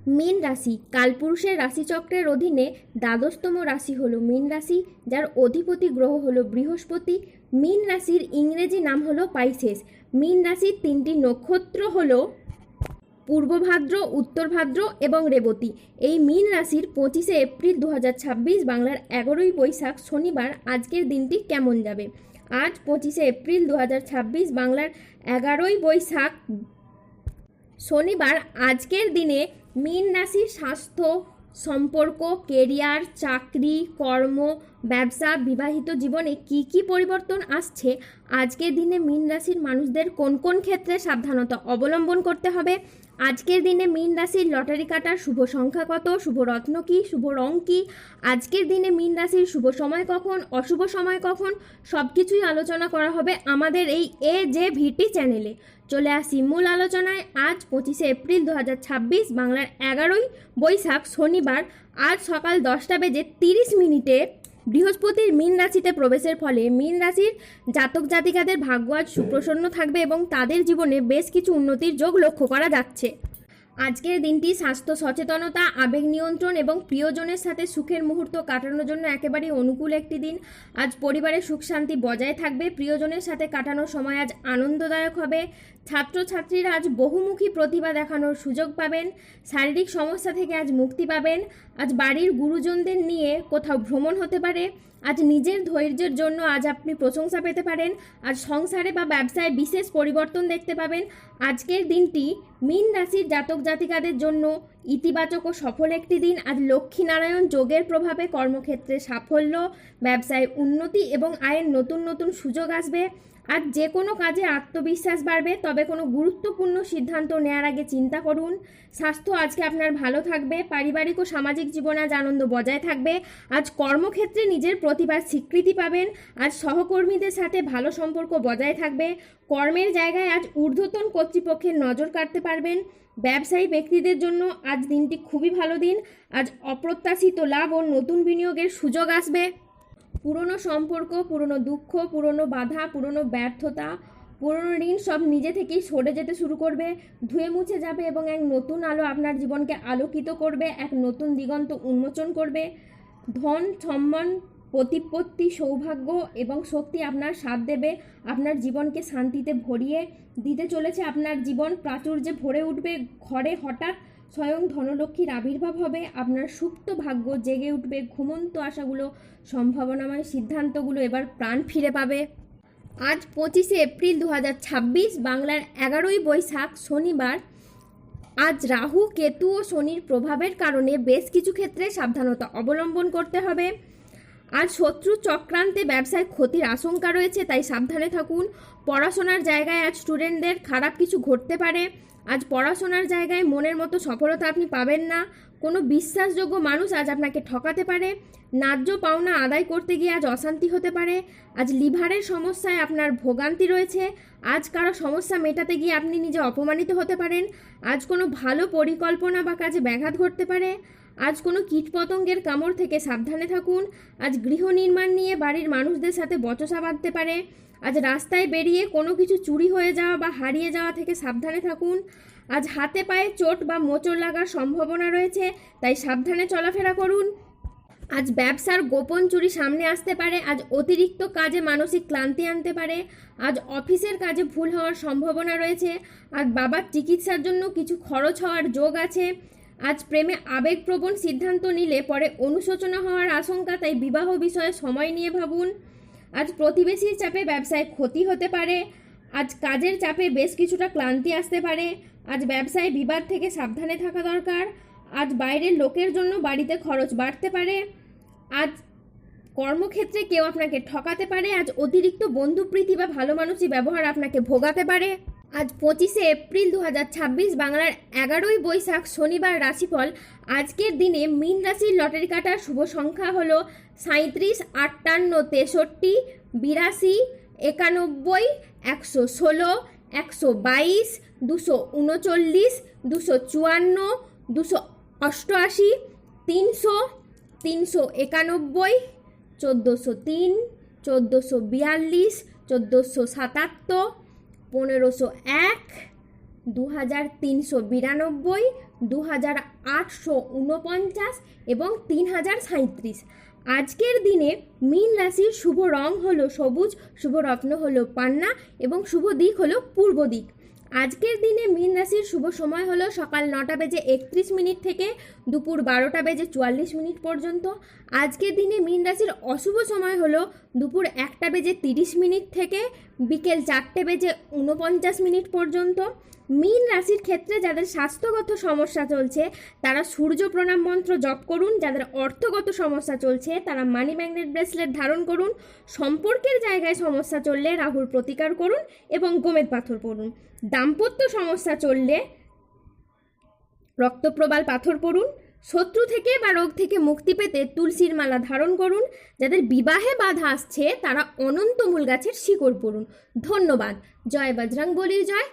মীন রাশি কালপুরুষের রাশিচক্রের অধীনে দ্বাদশতম রাশি হলো মীন রাশি, যার অধিপতি গ্রহ হলো বৃহস্পতি। মীন রাশির ইংরেজি নাম হলো পাইসেস। মীন রাশির তিনটি নক্ষত্র হলো পূর্ব ভাদ্র, উত্তর ভাদ্র এবং রেবতী। এই মীন রাশির 25শে এপ্রিল 2026 বাংলার 11ই বৈশাখ শনিবার আজকের দিনটি কেমন যাবে? আজ 25শে এপ্রিল 2026 বাংলার 11ই বৈশাখ শনিবার আজকের দিনে মীন রাশির স্বাস্থ্য, সম্পর্ক, কেরিয়ার, চাকরি, কর্ম, ব্যবসা, বিবাহিত জীবনে কি কি পরিবর্তন আসছে, আজকের দিনে মীন রাশির মানুষদের কোন কোন ক্ষেত্রে সাবধানতা অবলম্বন করতে হবে, আজকের দিনে মীন রাশির লটারি কাটার শুভ সংখ্যা কত, শুভ রত্ন কী, শুভ রং কী, আজকের দিনে মীন রাশির শুভ সময় কখন, অশুভ সময় কখন, সব কিছুই আলোচনা করা হবে আমাদের এই AJVT চ্যানেলে। চলে আসি মূল আলোচনায়। আজ 25শে এপ্রিল 2026 বাংলার 11ই বৈশাখ শনিবার আজ সকাল 10:30 বৃহস্পতির মীন রাশিতে প্রবেশের ফলে মীন রাশির জাতক জাতিকাদের ভাগ্য আজ সুপ্রসন্ন থাকবে এবং তাদের জীবনে বেশ কিছু উন্নতির যোগ লক্ষ্য করা যাচ্ছে। আজকের দিনটি স্বাস্থ্য সচেতনতা, আবেগ নিয়ন্ত্রণ এবং প্রিয়জনের সাথে সুখের মুহূর্ত কাটানোর জন্য একেবারেই অনুকূল একটি দিন। আজ পরিবারের সুখ শান্তি বজায় থাকবে। প্রিয়জনের সাথে কাটানোর সময় আজ আনন্দদায়ক হবে। ছাত্রছাত্রীরা আজ বহুমুখী প্রতিভা দেখানোর সুযোগ পাবেন। শারীরিক সমস্যা থেকে আজ মুক্তি পাবেন। আজ বাড়ির গুরুজনদের নিয়ে কোথাও ভ্রমণ হতে পারে। আজ নিজের ধৈর্যের জন্য আজ আপনি প্রশংসা পেতে পারেন। আজ সংসারে বা ব্যবসায় বিশেষ পরিবর্তন দেখতে পাবেন। আজকের দিনটি মীন রাশির জাতক জাতিকাদের জন্য ইতিবাচক ও সফল একটি দিন। আজ লক্ষ্মীনারায়ণ যোগের প্রভাবে কর্মক্ষেত্রে সাফল্য, ব্যবসায় উন্নতি এবং আয়ের নতুন নতুন সুযোগ আসবে। আজ যে কোনো কাজে আত্মবিশ্বাস বাড়বে, তবে কোনো গুরুত্বপূর্ণ সিদ্ধান্ত নেওয়ার আগে চিন্তা করুন। স্বাস্থ্য আজকে আপনার ভালো থাকবে। পারিবারিক ও সামাজিক জীবনে আজ আনন্দ বজায় থাকবে। আজ কর্মক্ষেত্রে নিজের প্রতিভার স্বীকৃতি পাবেন। আজ সহকর্মীদের সাথে ভালো সম্পর্ক বজায় থাকবে। কর্মের জায়গায় আজ ঊর্ধ্বতন কর্তৃপক্ষের নজর কাটতে পারবেন। ব্যবসায়ী ব্যক্তিদের জন্য আজ দিনটি খুবই ভালো দিন। আজ অপ্রত্যাশিত লাভ ও নতুন বিনিয়োগের সুযোগ আসবে। পুরনো সম্পর্ক, পুরনো দুঃখ, পুরনো বাধা, পুরনো ব্যর্থতা, পুরনো ঋণ সব নিজে থেকেই সরে যেতে শুরু করবে, ধুয়ে মুছে যাবে এবং এক নতুন আলো আপনার জীবনকে আলোকিত করবে, এক নতুন দিগন্ত উন্মোচন করবে। ধন, সম্মান, প্রতিপত্তি, সৌভাগ্য এবং শক্তি আপনার সাথ দেবে। আপনার জীবনকে শান্তিতে ভরিয়ে দিতে চলেছে। আপনার জীবন প্রাচুর্যে ভরে উঠবে। ঘরে হঠাৎ স্বয়ং ধনলক্ষ্মীর আবির্ভাব হবে। আপনার সুপ্ত ভাগ্য জেগে উঠবে। ঘুমন্ত আশাগুলো, সম্ভাবনাময় সিদ্ধান্তগুলো এবার প্রাণ ফিরে পাবে। আজ 25শে এপ্রিল 2026 বাংলার 11ই বৈশাখ শনিবার আজ রাহু, কেতু ও শনির প্রভাবের কারণে বেশ কিছু ক্ষেত্রে সাবধানতা অবলম্বন করতে হবে। আজ শত্রু চক্রান্তে ব্যবসায় ক্ষতির আশঙ্কা রয়েছে, তাই সাবধানে থাকুন। পড়াশোনার জায়গায় আজ স্টুডেন্টদের খারাপ কিছু ঘটতে পারে। আজ পড়াশোনার জায়গায় মনের মতো সফলতা আপনি পাবেন না। কোনো বিশ্বাসযোগ্য মানুষ আজ আপনাকে ঠকাতে পারে। ন্যায্য পাওনা আদায় করতে গিয়ে আজ অশান্তি হতে পারে। আজ লিভারের সমস্যায় আপনার ভোগান্তি রয়েছে। আজ কারো সমস্যা মেটাতে গিয়ে আপনি নিজে অপমানিত হতে পারেন। আজ কোনো ভালো পরিকল্পনা বা কাজে ব্যাঘাত ঘটতে পারে। আজ কোনো কীটপতঙ্গের কামড় থেকে সাবধানে থাকুন। আজ গৃহ নির্মাণ নিয়ে বাড়ির মানুষদের সাথে বচসা বাঁধতে পারে। আজ রাস্তায় বেরিয়ে কোনো কিছু চুরি হয়ে যাওয়া বা হারিয়ে যাওয়া থেকে সাবধানে থাকুন। আজ হাতে পায়ে চোট বা মোচড় লাগার সম্ভাবনা রয়েছে, তাই সাবধানে চলাফেরা করুন। আজ ব্যবসার গোপন চুরি সামনে আসতে পারে। আজ অতিরিক্ত কাজে মানসিক ক্লান্তি আনতে পারে। আজ অফিসের কাজে ভুল হওয়ার সম্ভাবনা রয়েছে। আজ বাবার চিকিৎসার জন্য কিছু খরচ হওয়ার যোগ আছে। আজ প্রেমে আবেগপ্রবণ সিদ্ধান্ত নিলে পরে অনুশোচনা হওয়ার আশঙ্কা, তাই বিবাহ বিষয়ে সময় নিয়ে ভাবুন। আজ প্রতিবেশীর চাপে ব্যবসায় ক্ষতি হতে পারে। আজ কাজের চাপে বেশ কিছুটা ক্লান্তি আসতে পারে। আজ ব্যবসায় বিবাদ থেকে সাবধানে থাকা দরকার। আজ বাইরের লোকের জন্য বাড়িতে খরচ বাড়তে পারে। আজ কর্মক্ষেত্রে কেউ আপনাকে ঠকাতে পারে। আজ অতিরিক্ত বন্ধুপ্রীতি বা ভালো মানুষই ব্যবহার আপনাকে ভোগাতে পারে। আজ 25শে এপ্রিল 2026 বাংলার 11ই বৈশাখ শনিবার রাশিফল। আজকের দিনে মীন রাশির লটারি কাটার শুভ সংখ্যা হলো 37, 58, 63, 82, 91, 116, 122, 239, 254, 288, 300, 391, 1403, 1442, 1477, 1501, 2392, 2849 এবং 3037। আজকের দিনে মীন রাশির শুভ রং হলো সবুজ, শুভ রত্ন হলো পান্না এবং শুভ দিক হলো পূর্ব দিক। আজকের দিনে মীন রাশির শুভ সময় হলো সকাল 9:31 থেকে দুপুর 12:44 পর্যন্ত। আজকের দিনে মীন রাশির অশুভ সময় হলো দুপুর 1:30 থেকে বিকেল 4:49 পর্যন্ত। মীন রাশির ক্ষেত্রে যাদের স্বাস্থ্যগত সমস্যা চলছে তারা সূর্য প্রণাম মন্ত্র জপ করুন। যাদের অর্থগত সমস্যা চলছে তারা মানি ম্যাগনেট ব্রেসলেট ধারণ করুন। সম্পর্কের জায়গায় সমস্যা চললে রাহুর প্রতিকার করুন এবং গোমেদ পাথর পড়ুন। দাম্পত্য সমস্যা চললে রক্তপ্রবাল পাথর পড়ুন। শত্রু থেকে বা রোগ থেকে মুক্তি পেতে তুলসীর মালা ধারণ করুন। যাদের বিবাহে বাধা আসছে তারা অনন্ত মূল গাছের শিকড় পড়ুন। ধন্যবাদ। জয় বজরংবলী, জয়